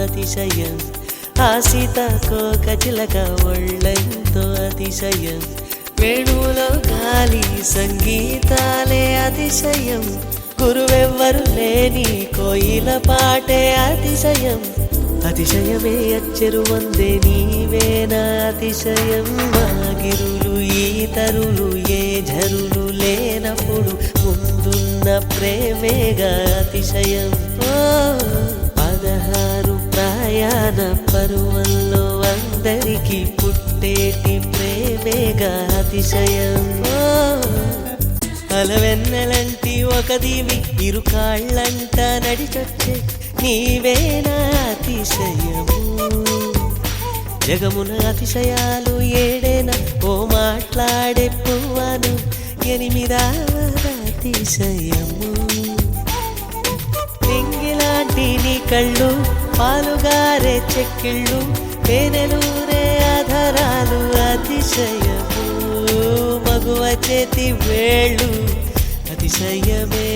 అతిశయం ఆ సీతాకోకచిలక ఒళ్ళెంతో అతిశయం వేణువులో గాలి సంగీతాలే అతిశయం గురువెవ్వరు లేని కోయిల పాటే అతిశయం అతిశయమే అచ్చెరు వందే నీవేనా అతిశయం మాగిరులు ఈతరులు ఏ ఝరులు లేనప్పుడు ముందున్న ప్రేమేగా అతిశయం 16 ప్రయాణ పరువల్లో అందరికీ పుట్టేటి ప్రేమేగా అతిశయం అలవెన్నెలంటి ఒక దీవి ఇరుకాళ్ళంట నడిచొచ్చే నీవేనా అతిశయము జగమున అతిశయాలు ఏడేనా ఓ మాట్లాడే పువ్వాను 8వ అతిశయము నింగిలాంటి నీ కళ్ళు పాలుగారే చెక్కిళ్ళు తేనెలూరే ఆధారాలు అతిశయము మగువ చేతి వేళ్ళు అతిశయమే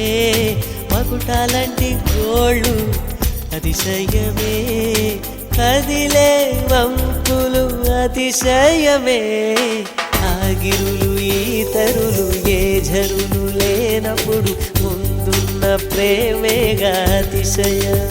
మకుటాలంటి గోళ్ళు అతిశయమే కదిలే వంపులు అతిశయమే ఆగిరులు ఈతరులు ఏ ఝరులు లేనప్పుడు ముందున్న ప్రేమేగా అతిశయం